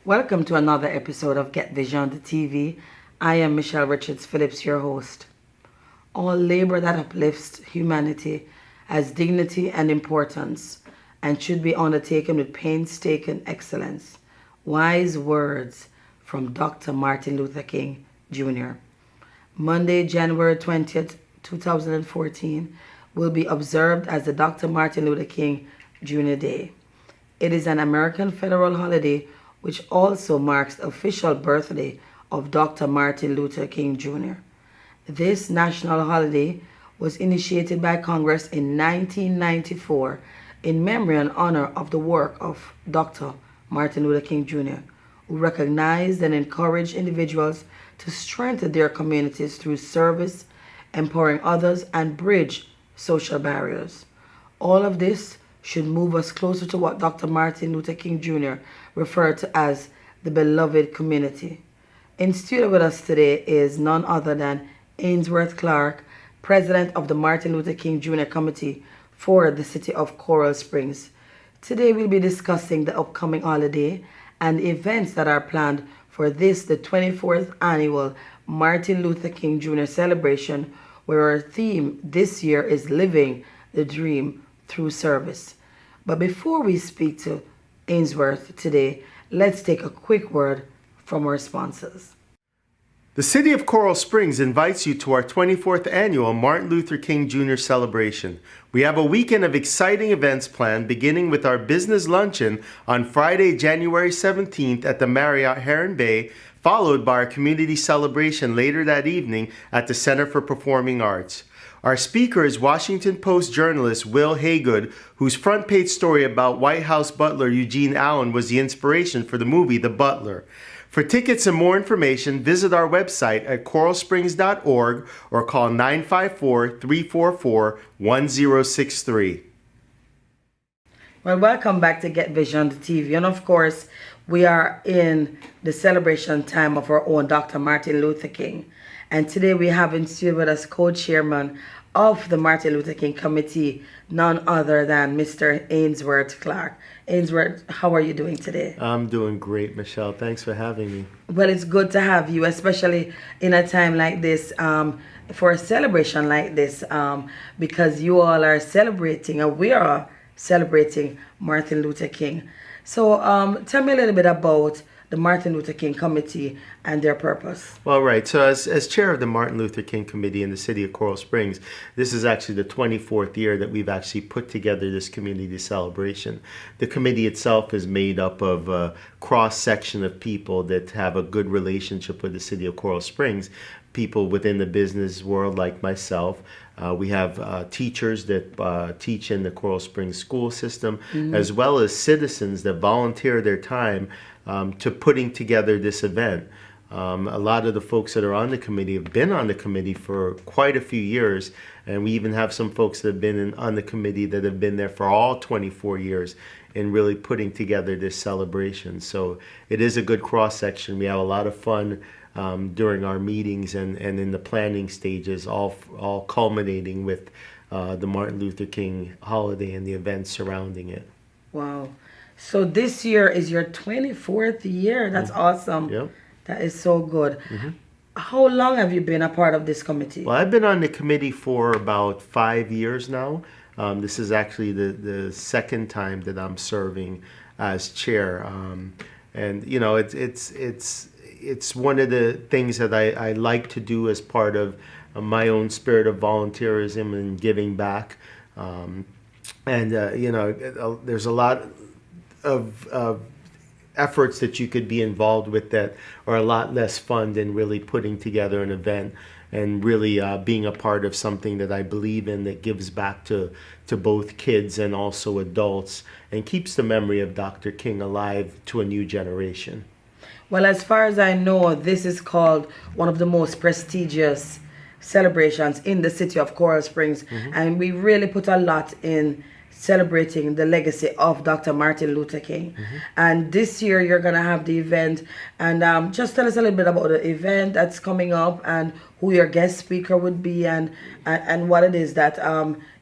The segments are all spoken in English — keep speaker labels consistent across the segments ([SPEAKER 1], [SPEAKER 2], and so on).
[SPEAKER 1] Welcome to another episode of Get Vision the TV. I am Michelle Richards-Phillips, your host. All labor that uplifts humanity has dignity and importance and should be undertaken with painstaking excellence. Wise words from Dr. Martin Luther King Jr. Monday, January 20th, 2014 will be observed as the Dr. Martin Luther King Jr. Day. It is an American federal holiday which also marks the official birthday of Dr. Martin Luther King Jr. This national holiday was initiated by Congress in 1994 in memory and honor of the work of Dr. Martin Luther King Jr., who recognized and encouraged individuals to strengthen their communities through service, empowering others, and bridge social barriers. All of this should move us closer to what Dr. Martin Luther King Jr. referred to as the beloved community. In studio with us today is none other than Ainsworth Clark, president of the Martin Luther King Jr. Committee for the city of Coral Springs. Today we'll be discussing the upcoming holiday and the events that are planned for this, the 24th annual Martin Luther King Jr. celebration, where our theme this year is Living the Dream through Service. But before we speak to Ainsworth today, let's take a quick word from our sponsors.
[SPEAKER 2] The City of Coral Springs invites you to our 24th annual Martin Luther King Jr. celebration. We have a weekend of exciting events planned, beginning with our business luncheon on Friday, January 17th at the Marriott Heron Bay, followed by our community celebration later that evening at the Center for Performing Arts. Our speaker is Washington Post journalist Will Haygood, whose front page story about White House butler Eugene Allen was the inspiration for the movie The Butler. For tickets and more information, visit our website at coralsprings.org or call 954-344-1063.
[SPEAKER 1] Well, welcome back to Get Vision the TV. And of course, we are in the celebration time of our own Dr. Martin Luther King. And today we have in studio with us co-chairman of the Martin Luther King Committee, none other than Mr. Ainsworth Clark. Ainsworth, how are you doing today?
[SPEAKER 2] I'm doing great, Michelle. Thanks for having me.
[SPEAKER 1] Well, it's good to have you, especially in a time like this, for a celebration like this, because you all are celebrating, and we are celebrating Martin Luther King. So tell me a little bit about the Martin Luther King Committee and their purpose.
[SPEAKER 2] Well, right. So as chair of the Martin Luther King Committee in the city of Coral Springs, this is actually the 24th year that we've actually put together this community celebration. The committee itself is made up of a cross-section of people that have a good relationship with the city of Coral Springs, people within the business world like myself. We have teachers that teach in the Coral Springs school system, as well as citizens that volunteer their time to putting together this event. A lot of the folks that are on the committee have been on the committee for quite a few years, and we even have some folks that have been on the committee that have been there for all 24 years in really putting together this celebration. So it is a good cross-section. We have a lot of fun during our meetings and in the planning stages, all culminating with the Martin Luther King holiday and the events surrounding it.
[SPEAKER 1] Wow. So this year is your 24th year. That's awesome.
[SPEAKER 2] Yep.
[SPEAKER 1] That is so good. How long have you been a part of this committee?
[SPEAKER 2] Well, I've been on the committee for about 5 years now. This is actually the second time that I'm serving as chair. And you know, it's one of the things that I like to do as part of my own spirit of volunteerism and giving back. You know, there's a lot of efforts that you could be involved with that are a lot less fun than really putting together an event and really being a part of something that I believe in that gives back to both kids and also adults and keeps the memory of Dr. King alive to a new generation.
[SPEAKER 1] Well, as far as I know, this is called one of the most prestigious celebrations in the city of Coral Springs, and we really put a lot in celebrating the legacy of Dr. Martin Luther King. And this year you're going to have the event, and just tell us a little bit about the event that's coming up and who your guest speaker would be and what it is that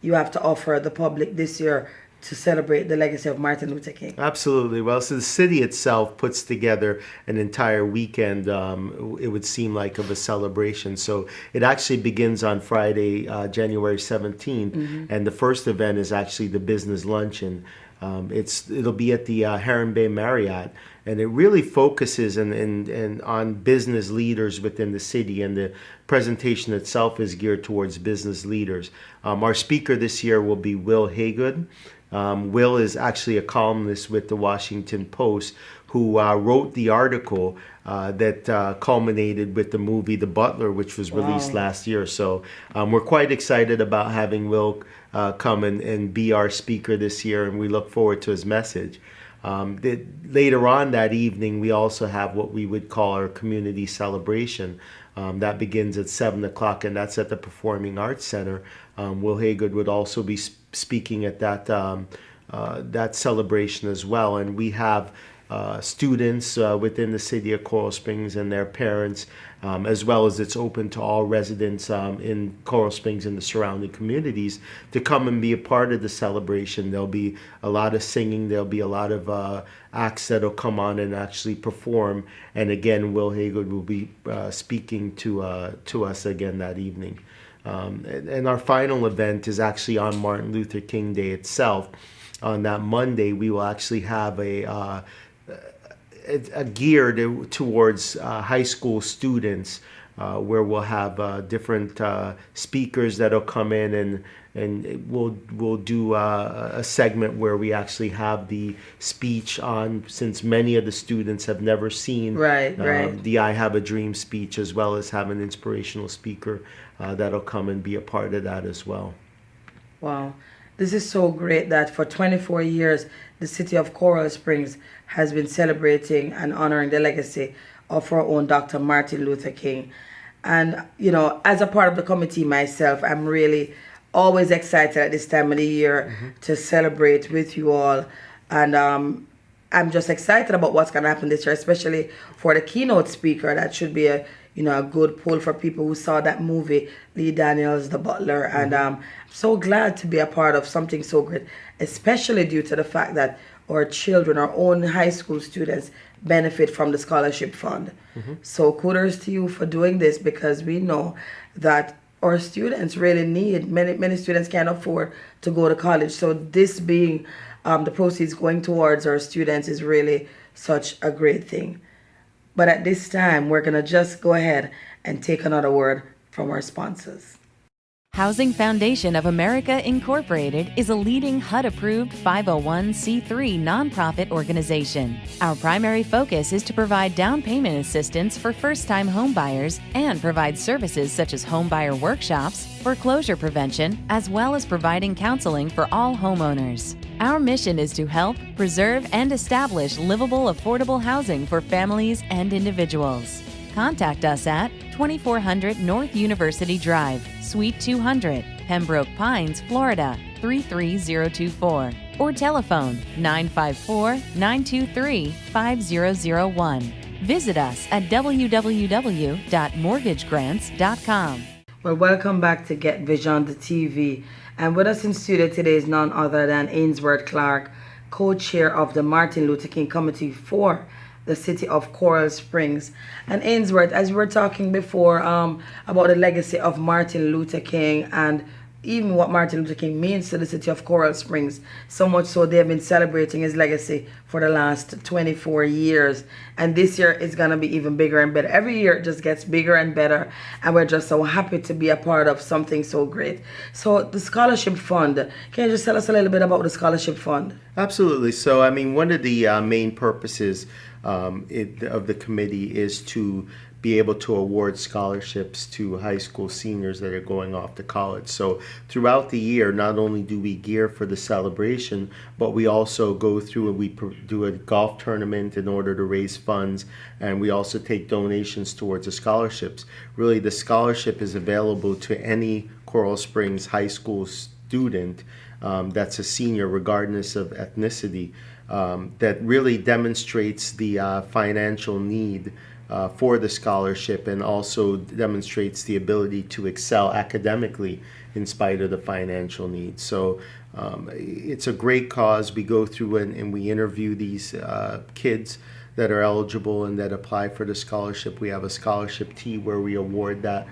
[SPEAKER 1] you have to offer the public this year to celebrate the legacy of Martin Luther King?
[SPEAKER 2] Absolutely. Well, so the city itself puts together an entire weekend, it would seem like, of a celebration. So it actually begins on Friday, January 17th, and the first event is actually the business luncheon. It'll be at the Heron Bay Marriott, and it really focuses and on business leaders within the city, and the presentation itself is geared towards business leaders. Our speaker this year will be Will Haygood. Will is actually a columnist with the Washington Post who wrote the article that culminated with the movie The Butler, which was released last year. So we're quite excited about having Will come and be our speaker this year, and we look forward to his message. Later on that evening, we also have what we would call our community celebration. That begins at 7 o'clock, and that's at the Performing Arts Center. Will Haygood would also be speaking at that celebration as well. And we have students within the city of Coral Springs and their parents, as well as it's open to all residents in Coral Springs and the surrounding communities to come and be a part of the celebration. There'll be a lot of singing. There'll be a lot of acts that'll come on and actually perform. And again, Will Haygood will be speaking to us again that evening. And our final event is actually on Martin Luther King Day itself. On that Monday, we will actually have a geared towards high school students, where we'll have different speakers that'll come in, and we'll do a segment where we actually have the speech on, since many of the students have never seen the I Have a Dream speech, as well as have an inspirational speaker that'll come and be a part of that as well.
[SPEAKER 1] Wow. This is so great that for 24 years, the city of Coral Springs has been celebrating and honoring the legacy of our own Dr. Martin Luther King. And, you know, as a part of the committee myself, I'm really always excited at this time of the year to celebrate with you all. And I'm just excited about what's going to happen this year, especially for the keynote speaker. That should be a good pull for people who saw that movie, Lee Daniels, The Butler. And I'm so glad to be a part of something so great, especially due to the fact that our children, our own high school students, benefit from the scholarship fund. So kudos to you for doing this, because we know that our students really need, many students can't afford to go to college. So this being the proceeds going towards our students is really such a great thing. But at this time, we're going to just go ahead and take another word from our sponsors.
[SPEAKER 3] Housing Foundation of America Incorporated is a leading HUD-approved 501c3 nonprofit organization. Our primary focus is to provide down payment assistance for first-time homebuyers and provide services such as homebuyer workshops, foreclosure prevention, as well as providing counseling for all homeowners. Our mission is to help, preserve, and establish livable, affordable housing for families and individuals. Contact us at 2400 North University Drive, Suite 200, Pembroke Pines, Florida 33024, or telephone 954-923-5001. Visit us at www.mortgagegrants.com.
[SPEAKER 1] Well, welcome back to Get Vision, the TV. And with us in studio today is none other than Ainsworth Clark, co-chair of the Martin Luther King Committee for the city of Coral Springs. And Ainsworth, as we were talking before about the legacy of Martin Luther King and even what Martin Luther King means to the city of Coral Springs, so much so they have been celebrating his legacy for the last 24 years. And this year it's going to be even bigger and better. Every year it just gets bigger and better. And we're just so happy to be a part of something so great. So the scholarship fund, can you just tell us a little bit about the scholarship fund?
[SPEAKER 2] Absolutely. So, I mean, one of the main purposes of the committee is to be able to award scholarships to high school seniors that are going off to college. So throughout the year, not only do we gear for the celebration, but we also go through and we do a golf tournament in order to raise funds, and we also take donations towards the scholarships. Really, the scholarship is available to any Coral Springs high school student that's a senior, regardless of ethnicity, that really demonstrates the financial need for the scholarship, and also demonstrates the ability to excel academically in spite of the financial needs. So it's a great cause. We go through and we interview these kids that are eligible and that apply for the scholarship. We have a scholarship tea where we award that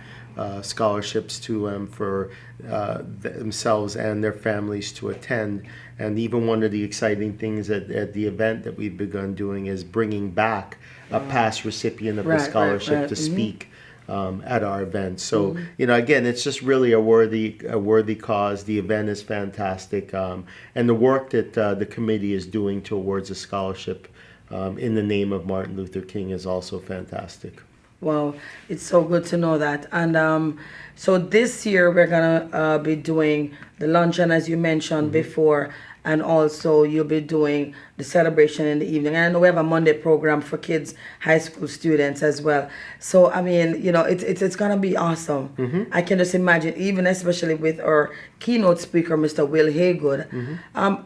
[SPEAKER 2] scholarships to them for themselves and their families to attend. And even one of the exciting things at the event that we've begun doing is bringing back a past recipient of the scholarship to speak at our event. So, again, it's just really a worthy cause. The event is fantastic. And the work that the committee is doing towards a scholarship in the name of Martin Luther King is also fantastic.
[SPEAKER 1] Wow, it's so good to know that. And so this year we're gonna be doing the luncheon, as you mentioned before, and also you'll be doing the celebration in the evening. And I know we have a Monday program for kids, high school students as well. So I mean, it's gonna be awesome. I can just imagine, even especially with our keynote speaker, Mr. Will Haygood.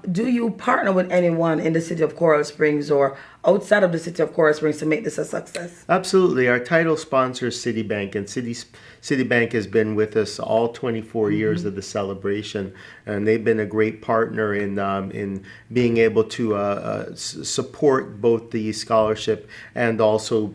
[SPEAKER 1] Do you partner with anyone in the city of Coral Springs or outside of the city of Coral Springs to make this a success?
[SPEAKER 2] Absolutely. Our title sponsor is Citibank, and Citibank has been with us all 24 years of the celebration, and they've been a great partner in being able to support both the scholarship and also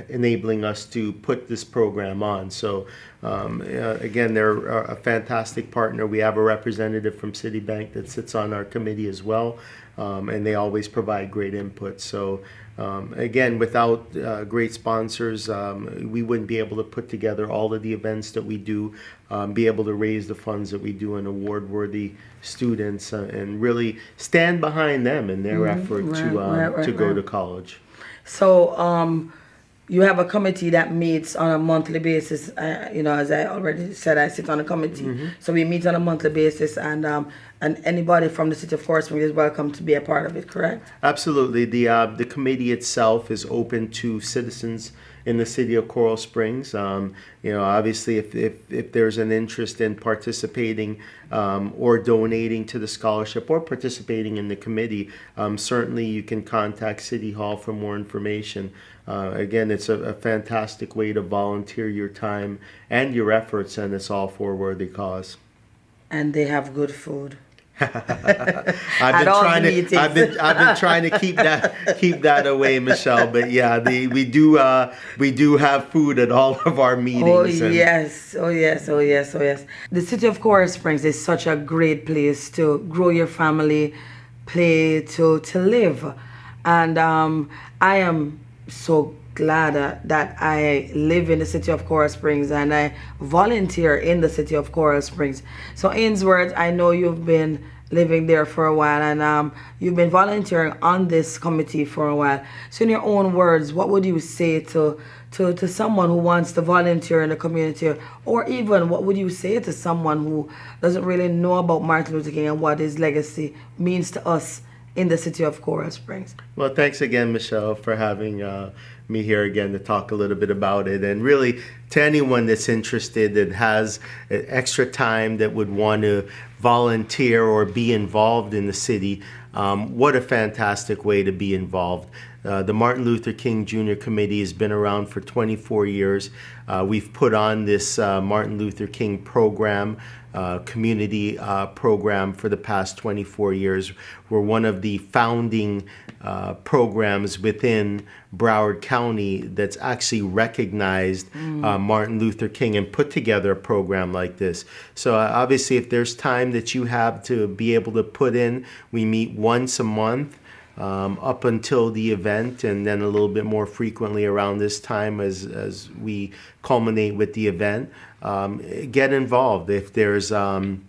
[SPEAKER 2] enabling us to put this program on. So again, they're a fantastic partner. We have a representative from Citibank that sits on our committee as well, and they always provide great input. So again, without great sponsors, we wouldn't be able to put together all of the events that we do, be able to raise the funds that we do, and award-worthy students, and really stand behind them in their effort to go to college.
[SPEAKER 1] So you have a committee that meets on a monthly basis. As I already said, I sit on a committee. So we meet on a monthly basis, and anybody from the city of Coral Springs is welcome to be a part of it, correct?
[SPEAKER 2] Absolutely. The committee itself is open to citizens in the city of Coral Springs. Obviously, if there's an interest in participating or donating to the scholarship or participating in the committee, certainly you can contact City Hall for more information. Again, it's a fantastic way to volunteer your time and your efforts, and it's all for a worthy cause.
[SPEAKER 1] And they have good food.
[SPEAKER 2] I've been trying to keep that away, Michelle. But yeah, we do have food at all of our meetings.
[SPEAKER 1] Oh yes. The city of Coral Springs is such a great place to grow your family, play, to live, and I am so glad that I live in the city of Coral Springs and I volunteer in the city of Coral Springs. So Ainsworth, I know you've been living there for a while, and you've been volunteering on this committee for a while. So in your own words, what would you say to someone who wants to volunteer in the community, or even what would you say to someone who doesn't really know about Martin Luther King and what his legacy means to us in the city of Coral Springs?
[SPEAKER 2] Well, thanks again, Michelle, for having me here again to talk a little bit about it. And really, to anyone that's interested and has extra time that would want to volunteer or be involved in the city, what a fantastic way to be involved. The Martin Luther King Jr. Committee has been around for 24 years. We've put on this Martin Luther King program, community program for the past 24 years. We're one of the founding programs within Broward County that's actually recognized Martin Luther King and put together a program like this. So obviously, if there's time that you have to be able to put in, we meet once a month up until the event, and then a little bit more frequently around this time as we culminate with the event. Get involved. If there's an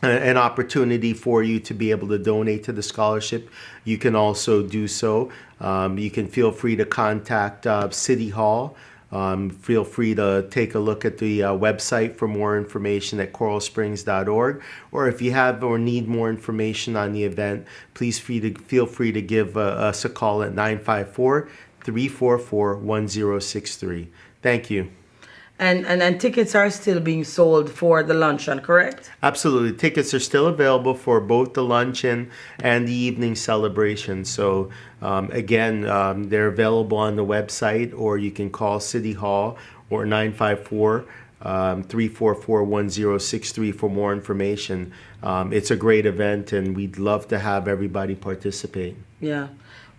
[SPEAKER 2] opportunity for you to be able to donate to the scholarship, you can also do so. You can feel free to contact City Hall. Feel free to take a look at the website for more information at coralsprings.org. Or if you have or need more information on the event, please feel free to give us a call at 954-344-1063. Thank you.
[SPEAKER 1] And tickets are still being sold for the luncheon, correct?
[SPEAKER 2] Absolutely. Tickets are still available for both the luncheon and the evening celebration. So, again, they're available on the website, or you can call City Hall or 954 344 1063 for more information. It's a great event, and we'd love to have everybody participate.
[SPEAKER 1] Yeah.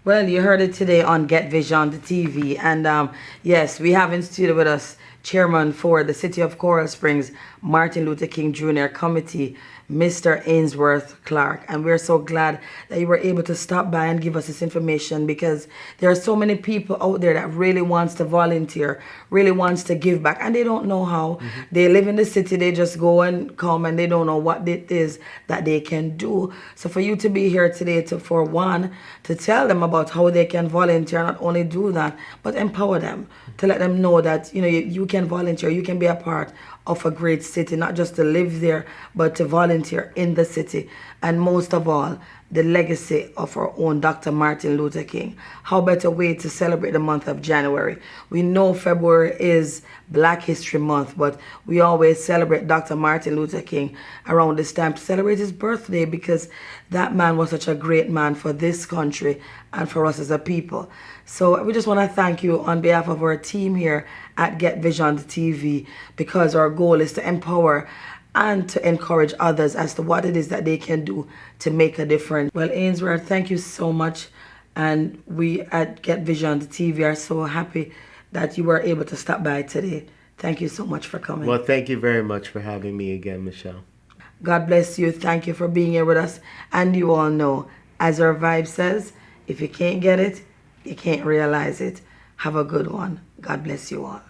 [SPEAKER 1] Well, you heard it today on Get Vision, the TV. And yes, we have in studio with us Chairman for the City of Coral Springs, Martin Luther King Jr. Committee, Mr. Ainsworth Clark. And we're so glad that you were able to stop by and give us this information, because there are so many people out there that really wants to volunteer, really wants to give back, and they don't know how. They live in the city, they just go and come, and they don't know what it is that they can do. So for you to be here today for one, to tell them about how they can volunteer, not only do that, but empower them, to let them know that you can volunteer, you can be a part of a great city, not just to live there, but to volunteer in the city. And most of all, the legacy of our own Dr. Martin Luther King. How better way to celebrate the month of January? We know February is Black History Month, but we always celebrate Dr. Martin Luther King around this time to celebrate his birthday, because that man was such a great man for this country and for us as a people. So we just want to thank you on behalf of our team here at Get Vision TV, because our goal is to empower and to encourage others as to what it is that they can do to make a difference. Well, Ainsworth, thank you so much. And we at Get Vision TV are so happy that you were able to stop by today. Thank you so much for coming.
[SPEAKER 2] Well, thank you very much for having me again, Michelle.
[SPEAKER 1] God bless you. Thank you for being here with us. And you all know, as our vibe says, if you can't get it, you can't realize it. Have a good one. God bless you all.